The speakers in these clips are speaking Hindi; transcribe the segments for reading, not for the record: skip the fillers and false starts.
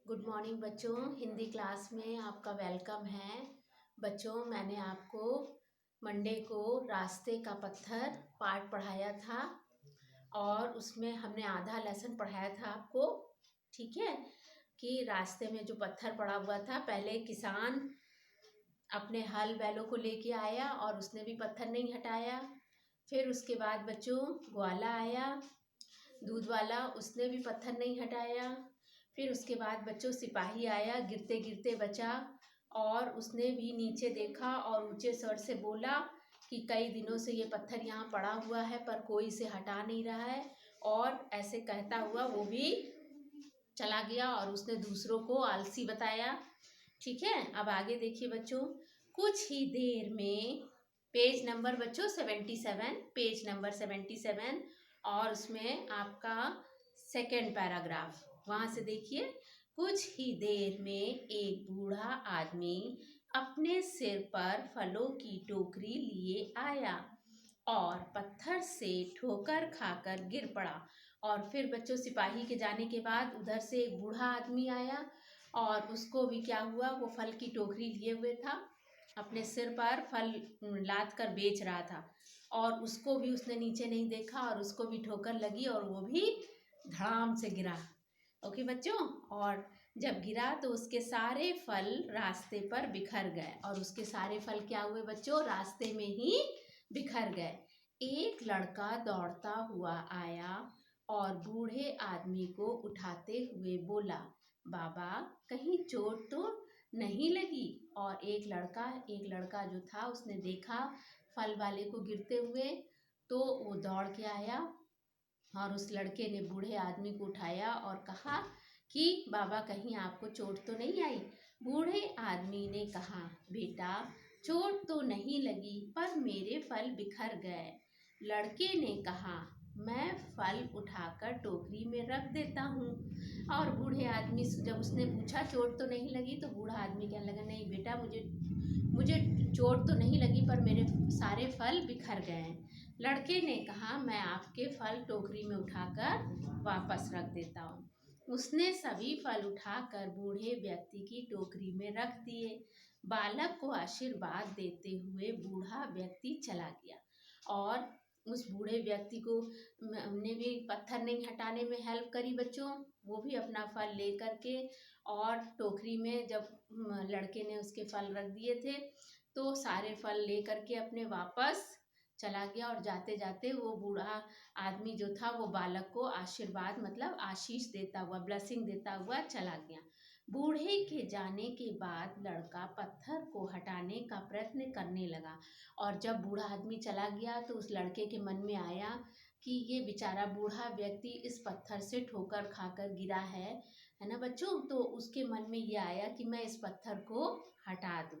गुड मॉर्निंग बच्चों। हिंदी क्लास में आपका वेलकम है। बच्चों, मैंने आपको मंडे को रास्ते का पत्थर पाठ पढ़ाया था और उसमें हमने आधा लेसन पढ़ाया था आपको। ठीक है कि रास्ते में जो पत्थर पड़ा हुआ था, पहले किसान अपने हल बैलों को लेके आया और उसने भी पत्थर नहीं हटाया। फिर उसके बाद बच्चों ग्वाला आया, दूध वाला, उसने भी पत्थर नहीं हटाया। फिर उसके बाद बच्चों सिपाही आया, गिरते गिरते बचा और उसने भी नीचे देखा और ऊंचे स्वर से बोला कि कई दिनों से ये पत्थर यहाँ पड़ा हुआ है पर कोई इसे हटा नहीं रहा है। और ऐसे कहता हुआ वो भी चला गया और उसने दूसरों को आलसी बताया। ठीक है, अब आगे देखिए बच्चों। कुछ ही देर में पेज नंबर बच्चों 77, पेज नंबर 77 और उसमें आपका सेकेंड पैराग्राफ, वहाँ से देखिए। कुछ ही देर में एक बूढ़ा आदमी अपने सिर पर फलों की टोकरी लिए आया और पत्थर से ठोकर खाकर गिर पड़ा। और फिर बच्चों सिपाही के जाने के बाद उधर से एक बूढ़ा आदमी आया और उसको भी क्या हुआ, वो फल की टोकरी लिए हुए था, अपने सिर पर फल लाद कर बेच रहा था और उसको भी उसने नीचे नहीं देखा और उसको भी ठोकर लगी और वो भी धड़ाम से गिरा। ओके बच्चों, और जब गिरा तो उसके सारे फल रास्ते पर बिखर गए और उसके सारे फल क्या हुए बच्चों, रास्ते में ही बिखर गए। एक लड़का दौड़ता हुआ आया और बूढ़े आदमी को उठाते हुए बोला, बाबा कहीं चोट तो नहीं लगी। और एक लड़का जो था उसने देखा फल वाले को गिरते हुए, तो वो दौड़ के आया और उस लड़के ने बूढ़े आदमी को उठाया और कहा कि बाबा कहीं आपको चोट तो नहीं आई। बूढ़े आदमी ने कहा, बेटा चोट तो नहीं लगी पर मेरे फल बिखर गए। लड़के ने कहा, मैं फल उठाकर टोकरी में रख देता हूँ। और बूढ़े आदमी जब उसने पूछा चोट तो नहीं लगी, तो बूढ़ा आदमी कहने लगा, नहीं बेटा, मुझे मुझे चोट तो नहीं लगी पर मेरे सारे फल बिखर गए हैं। लड़के ने कहा, मैं आपके फल टोकरी में उठाकर वापस रख देता हूँ। उसने सभी फल उठाकर बूढ़े व्यक्ति की टोकरी में रख दिए। बालक को आशीर्वाद देते हुए बूढ़ा व्यक्ति चला गया और उस बूढ़े व्यक्ति को हमने भी पत्थर नहीं हटाने में हेल्प करी बच्चों। वो भी अपना फल ले करके और टोकरी में जब लड़के ने उसके फल रख दिए थे तो सारे फल ले करके अपने वापस चला गया और जाते जाते वो बूढ़ा आदमी जो था वो बालक को आशीर्वाद मतलब आशीष देता हुआ, ब्लेसिंग देता हुआ चला गया। बूढ़े के जाने के बाद लड़का पत्थर को हटाने का प्रयत्न करने लगा और जब बूढ़ा आदमी चला गया तो उस लड़के के मन में आया कि ये बेचारा बूढ़ा व्यक्ति इस पत्थर से ठोकर खाकर गिरा है ना बच्चों। तो उसके मन में ये आया कि मैं इस पत्थर को हटा दूँ।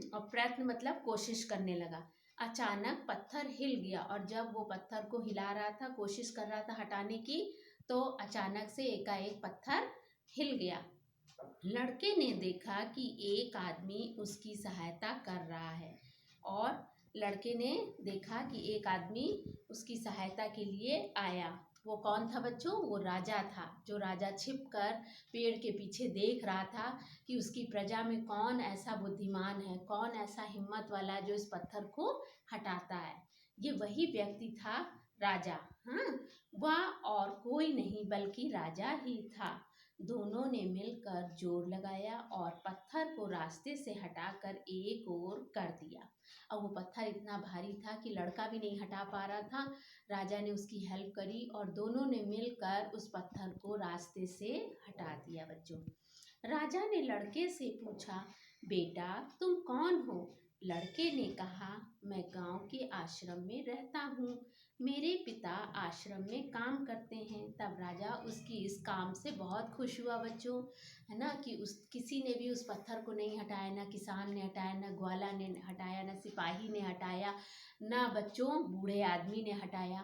और प्रयत्न मतलब कोशिश करने लगा। अचानक पत्थर हिल गया और जब वो पत्थर को हिला रहा था, कोशिश कर रहा था हटाने की, तो अचानक से एकाएक पत्थर हिल गया। लड़के ने देखा कि एक आदमी उसकी सहायता कर रहा है और लड़के ने देखा कि एक आदमी उसकी सहायता के लिए आया। वो कौन था बच्चों? वो राजा था, जो राजा छिपकर पेड़ के पीछे देख रहा था कि उसकी प्रजा में कौन ऐसा बुद्धिमान है, कौन ऐसा हिम्मत वाला जो इस पत्थर को हटाता है। ये वही व्यक्ति था, राजा। हाँ, वह और कोई नहीं बल्कि राजा ही था। दोनों ने मिलकर जोर लगाया और पत्थर को रास्ते से हटाकर एक ओर कर दिया। अब वो पत्थर इतना भारी था कि लड़का भी नहीं हटा पा रहा था। राजा ने उसकी हेल्प करी और दोनों ने मिलकर उस पत्थर को रास्ते से हटा दिया बच्चों। राजा ने लड़के से पूछा, बेटा तुम कौन हो? लड़के ने कहा, मैं गांव के आश्रम में रहता हूँ, मेरे पिता आश्रम में काम करते हैं। तब राजा उसकी इस काम से बहुत खुश हुआ बच्चों, है ना, कि उस किसी ने भी उस पत्थर को नहीं हटाया, ना किसान ने हटाया, ना ग्वाला ने हटाया, ना सिपाही ने हटाया, ना बच्चों बूढ़े आदमी ने हटाया।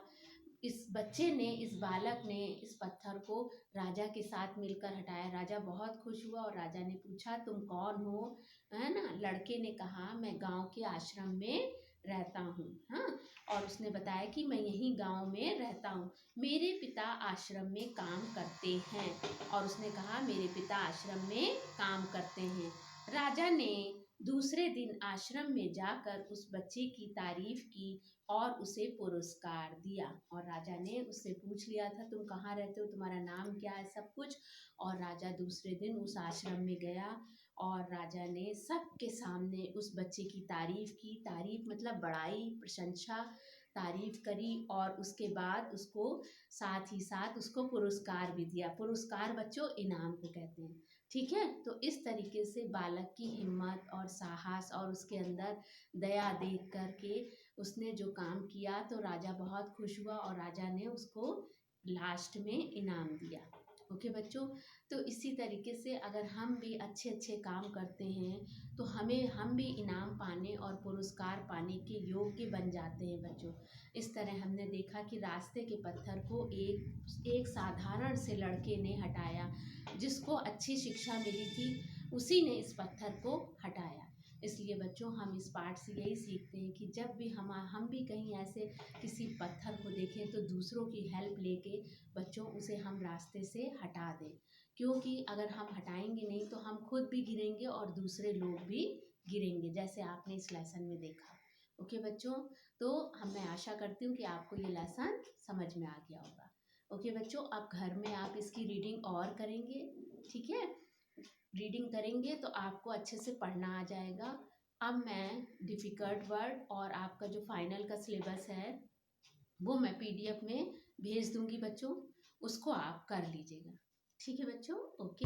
इस बच्चे ने, इस बालक ने इस पत्थर को राजा के साथ मिलकर हटाया। राजा बहुत खुश हुआ और राजा ने पूछा, तुम कौन हो? है ना। लड़के ने कहा, मैं गांव के आश्रम में रहता हूँ। हाँ, और उसने बताया कि मैं यहीं गांव में रहता हूँ, मेरे पिता आश्रम में काम करते हैं। और उसने कहा मेरे पिता आश्रम में काम करते हैं। राजा ने दूसरे दिन आश्रम में जाकर उस बच्चे की तारीफ की और उसे पुरस्कार दिया। और राजा ने उससे पूछ लिया था तुम कहाँ रहते हो, तुम्हारा नाम क्या है, सब कुछ। और राजा दूसरे दिन उस आश्रम में गया और राजा ने सबके सामने उस बच्चे की तारीफ की। तारीफ मतलब बड़ाई, प्रशंसा, तारीफ करी। और उसके बाद उसको साथ ही साथ उसको पुरस्कार भी दिया। पुरस्कार बच्चों इनाम को कहते हैं। ठीक है, तो इस तरीके से बालक की हिम्मत और साहस और उसके अंदर दया देख कर के उसने जो काम किया तो राजा बहुत खुश हुआ और राजा ने उसको लास्ट में इनाम दिया। ओके बच्चों, तो इसी तरीके से अगर हम भी अच्छे अच्छे काम करते हैं तो हम भी इनाम पाने और पुरस्कार पाने के योग्य बन जाते हैं बच्चों। इस तरह हमने देखा कि रास्ते के पत्थर को एक साधारण से लड़के ने हटाया, जिसको अच्छी शिक्षा मिली थी, उसी ने इस पत्थर को हटाया। इसलिए बच्चों हम इस पाठ से यही सीखते हैं कि जब भी हम भी कहीं ऐसे किसी पत्थर को देखें तो दूसरों की हेल्प लेके बच्चों उसे हम रास्ते से हटा दें। क्योंकि अगर हम हटाएंगे नहीं तो हम खुद भी गिरेंगे और दूसरे लोग भी गिरेंगे, जैसे आपने इस लेसन में देखा। ओके बच्चों, तो मैं आशा करती हूँ कि आपको ये लेसन समझ में आ गया होगा। ओके बच्चों, अब घर में आप इसकी रीडिंग और करेंगे। ठीक है, रीडिंग करेंगे तो आपको अच्छे से पढ़ना आ जाएगा। अब मैं डिफ़िकल्ट वर्ड और आपका जो फाइनल का सिलेबस है वो मैं पीडीएफ में भेज दूंगी बच्चों, उसको आप कर लीजिएगा। ठीक है बच्चों, ओके।